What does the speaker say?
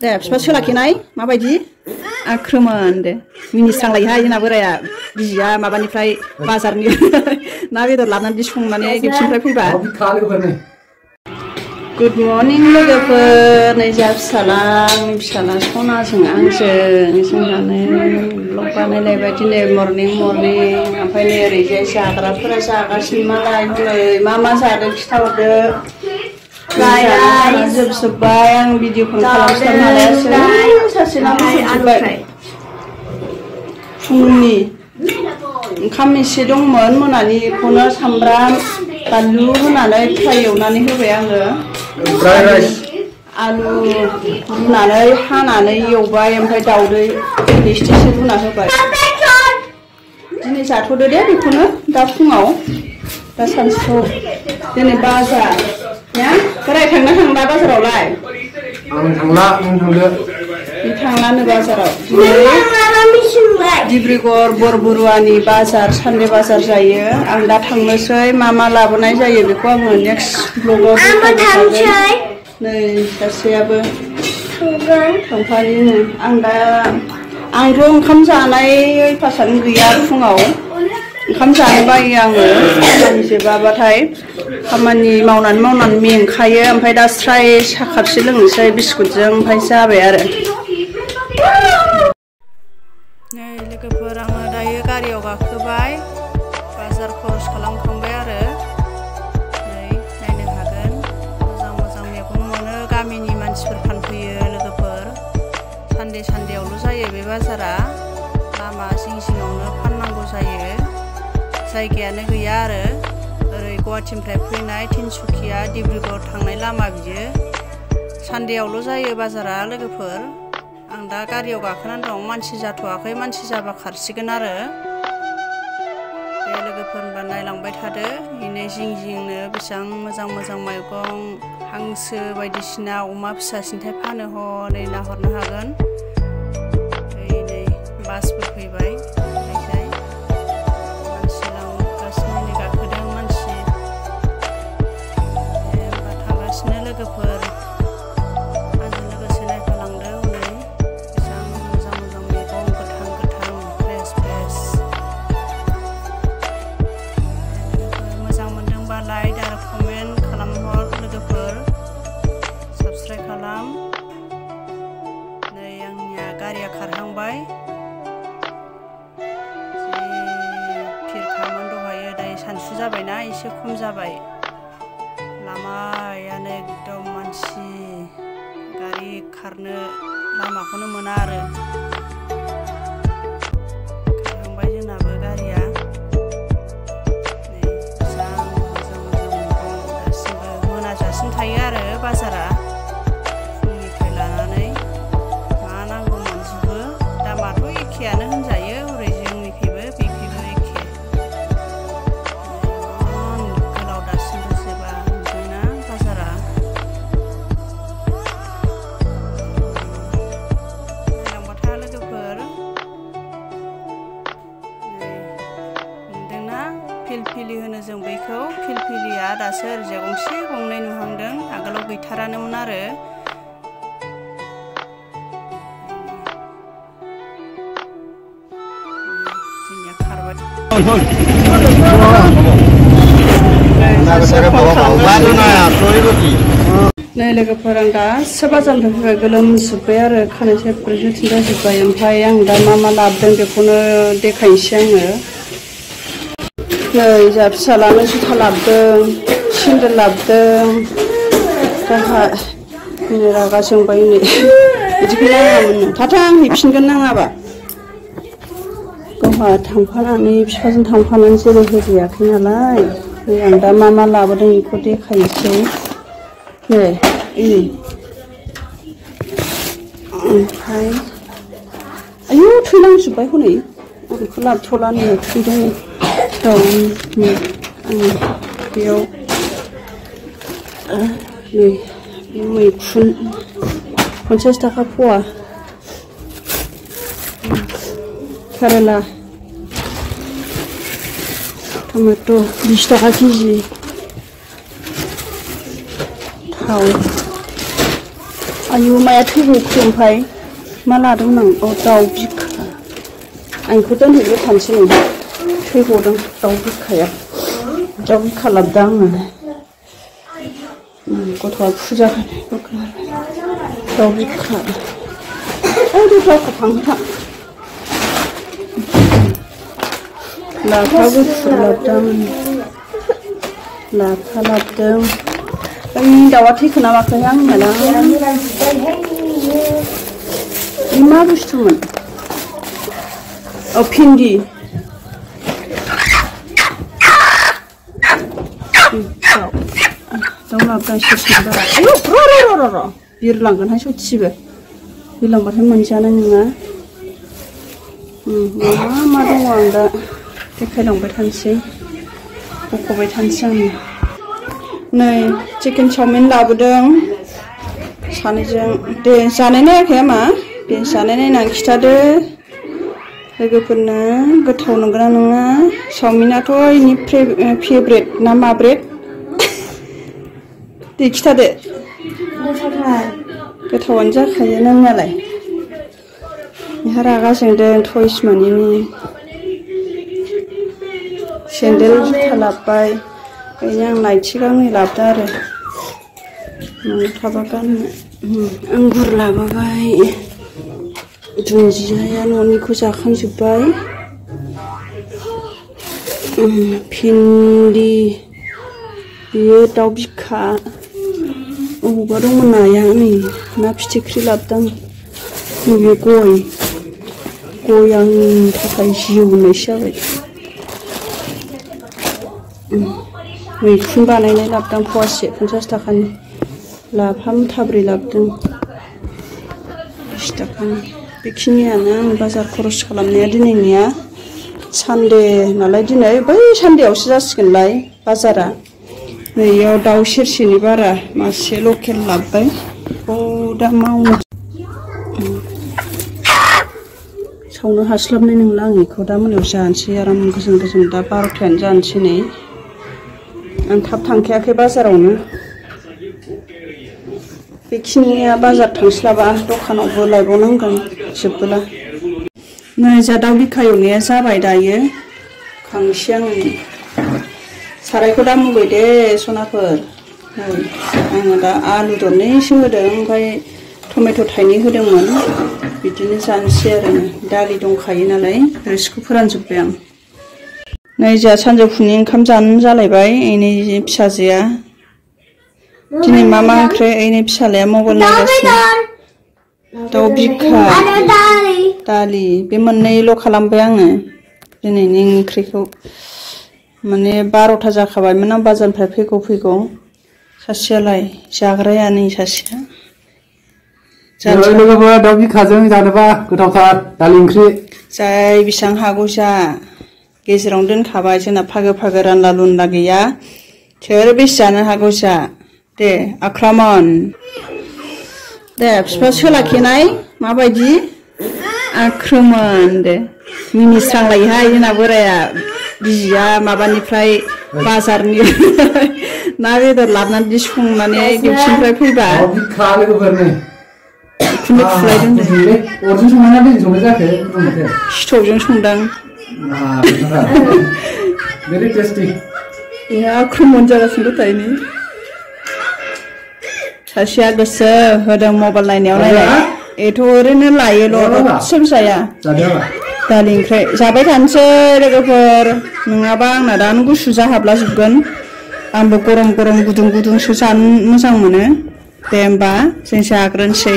दे फिफा सोलाखिनाय माबायदि आख्रोमोन दे मिनिस्रांलायोहाय जोंना बोराया बिजिया माबानिफ्राय बाजारनि ना बेदर लाबोनानै संनानै गिबसिनिफ्राय फैबा गुड मर्निं लोगोफोर नै जा फिसाला सनाजों आंजों जोंहानो ब्लग बानायलायबाय दिनै मर्निं ओमफ्राय नै ओरैजाय जाग्राफोरा जागासिनो मालाय हनै मा जादों खिथाहरदो जोबजोब्बाय आं भिडिअखौनो खालामस्लाबनो हालायासै सासेनाबो जोबजोब्बाय फुंनि ओंखाम एसे दंमोन मोनानिखौनो सामब्राम बानलु होनानै फ्राय एवनानै होबाय आङो आलु रुनानै हानानै एवबाय ओमफ्राय दाउदै एसेसो रुना होबाय दिनै जाथ'दो दे बेखौनो दा फुङाव दा सानसुआव दिनै बाजार ना बोराय थांला बाजारावलाय आं थांला नों थांदो थांलानो बाजाराव डिब्रुगड़ बरबरुवानि बाजार सानदे बाजार जायो आं दा थांनोसै मा लाबोनाय जायो बेखौ आङो नेक्स्ट ब्लगाव देखायगोन नै सासेयाबो थांफायो आंथ' ओंखाम जानाय अयभासानो गैया फुङाव ओंखाम जानो बायो आङो खामानि जोबाबाथाय खामानि मावनानै मेंखायो ओमफ्राय दा स्राय साहा कापसे लोंनोसै बिस्कुटजों ओमफ्राय जाबाय आरो नै लोगोफोर आङो दायो गारियाव गाखोबाय बाजार खरस खालामखांबाय आरो नै नायनो हागोन मोजां मैगं मोनो गामिनि मानसिफोर फानफैयो लोगोफोर सानदेआवल' जायो बे बाजारा लामा जिङावनो फाननांगौ जायो जायगायानो गैया आरो ओरै गुवाहाटीनिफ्राय फैनाय तिनसुकिया डिब्रुगड़ थांनाय लामा बियो सानदेआवल' जायो बाजारा लोगोफोर आं दा गारियाव गाखोनानै दं मानसि जाथ'वाखै मानसि जाबा खारसिगोन आरो दे लोगोफोर होनबा नायलांबाय थादो इनै जिंनो बेसेबां मोजां मैगं हांसो बायदिसिना अमा फिसा सिन्थाय फानो हनै नाहरनो हागोन नै बासबो फैबाय लोगोफोर आंजों लोगोसे नायफालांदो हनै बेसेबां मोजां मैगं गोथां फ्रेस लोगोफोर मोजां मोनदोंबा लाइक आरो कमेन्ट खालामहर लोगोफोर साबस्क्राइब खालाम नै आंनिया गारिया खारहांबाय फिरखामोन दहायो दायो सानसु जाबायना एसे खम जाबाय लामायानो एकदम मानसि गारि खारनो लामाखौनो मोना आरो खारहांबाय जोंनाबो गारिया नै मोजां मैगं दासिमबो मोनाजासिम थायो आरो बाजारा फुंनिफ्राय लानानै मा नांगौ मोनजोबो दामाथ' एखेयानो होनजायो हरै जोंनिखैबो बेखैबो एखे गोलाव दासिमबो जोबा बाजारा नायलांबाथा लोगोफोर नुदोंना फिलफिलि होनो जों बैखौ फिलफिलिया दासो ओरैजाय गंसे गंनै नुहांदों आगोलाव गैथारानोमोन आरो जोंनिया खारबाय नै लोगोफोर आं दासो बाजारनिफ्राय फैबाय गोलोमजोब्बाय आरो खानाय सेब्रै जोथोन जाजोब्बाय ओमफ्राय आं दा मा लाबोदों बेखौनो देखायनोसै आङो नै जा फिसालानो जुथा लाबोदों सेन्देल लाबोदों जोंहा रागा जोंबाय नै बिदिखौ नाङामोन थाथा आं हैफिनगोन नाङाबा गावहा थांफानानै बिफाजों थांफानानै जेबो होफैयाखै नालाय आं दा मा लाबोदों बेखौ देखायनोसै नै ओमफ्राय आयौ थैलांजोब्बाय हनै आं बेखौ लाबोथ'ला नै थैदों दं आं बेयाव नै मैखुन 50 थाखा फवा केरेला टमेट' 20 थाखा केजि थाव आयु माया थैगौखो ओमफ्राय मा लादोंमोन आं औ दाउ बिखा आं बेखौ दोनहैग्रोथानोसै नों थैगौदों दाउ बिखाया दाउ बिखा लाबोदों आङो गथ'आ फुजा होनाय दाउ बिखा दाउखौ फांथां लाफा गुफुर लाबोदों लाफा लाबोदों ओइ दाउआ थैखो ना माखो आं मोना मा बुस्थुमोन औ भिन्दि दाउ लाबोदों सेरसेबा र' बिरलांगोनहाय सयथिबो बिरलांबाथाय मोनजानाय नङा मा दङ आं दा देखायलांबाय थानोसै बख'बाय थानोसै आङो नै चिकेन चावमिन लाबोदों सानैजों दे जानाय नायाखै मा दे जानाय नायनानै खिथादो लोगोफोरनो गोथाव नंगौना नङा चावमिनाथ' इनि फेभरेट ना मा ब्रेड दे खिथादो गोथावानो जाखायो नोंनालाय बेहा रागा जोंदों टयस मोनैनि सेन्देल जुथा लाबोबाय ओरैनो आं नाइटि गांनै लाबोदों आरो न'आव थाबा गाननो आंगुर लाबोबाय दुन्दियाया न'निखौ जाखांजोब्बाय भिन्दि बेयो दाउ बिखा अबावबा दंमोन नाया नै ना फिथिख्रि लाबोदों नैबे गय आंनि थाखाय जिउ होननायसो जाबाय मैखुन बानायनाय लाबोदों फवासे 50 थाखानि लाफा मुथाब्रै लाबोदों 20 थाखानि बेखिनियानो आं बाजार खरस खालामनाया दिनैनिया सानदे नालाय दिनै बै सानदेआवसो जासिगोनलाय बाजारा नैयाव दाउ सेरसेनि बारा मासे लकेल लाबोबाय बेखौ दा मावनो सावनो हास्लाबनाय नंला आं बेखौ दा मोनायाव जानोसै आराम गोजों दा 12थायानो जानोसै नै आं थाब थांखायाखै बाजारावनो बेखिनिया बाजार थांस्लाबा दखानावबो लायबावनांगोन जोबबोला नै जा दाउ बिखा एवनाया जाबाय दायो खांसै आङो सारायखौ दा मुबाय दे सनाफोर नै आङो दा आलु दरनैसो होदों ओमफ्राय टमेट' थाइनै होदोंमोन बिदिनो जानोसै आरो दालि दंखायो नालाय रोसिखौ फोरानजोब्बाय आं नै जोंहा सानजौफुनि ओंखाम जानो जालायबाय एनै फिसाजोआ दिनै मा ओंख्रि एनै फिसालाया मबाइल नायगासिनो दाउ बिखा दालि बे मोननैल' खालामबाय आङो दिनैनि ओंख्रिखौ माने 12था जाखाबायमोन आं बाजारनिफ्राय फैगौ सासेयालाय जाग्राया नै सासेया लोगोफोर दाउ बिखाजों जानोबा गोथावथार दालि ओंख्रि जाय बेसेबां हागौ जा गेजेरावनो दोनखाबाय जोंना फागो रानला लुनला गैया सोर बेसे जानो हागौ जा दे आख्रामन दे बिफा सोलाखिनाय माबायदि आख्रमन दे मिनिस्रांलायोहाय जोंना बोराया बिजिया माबानिफ्राय बाजारनि ना बेदर लाबोनानै संनानै डिउटिनिफ्राय फैबा खुनु फुलायदों दे अरजों संनानै दैजों संनाय जाखो स्ट'भजों संदां very tasty आख्रमन जागासिनो थायनि सासेया गोसो होदों मबाइल नायनायाव नायनाय एथ' ओरैनो लायोल' दसेबो जाया दालि ओंख्रि जाबाय थानोसै लोगोफोर नङाबा आंना दानो गुसु जाहाबला जोबगोन आंबो गरम गुदुंसो जानो मोजां मोनो दे होमबा जों जाग्रोनोसै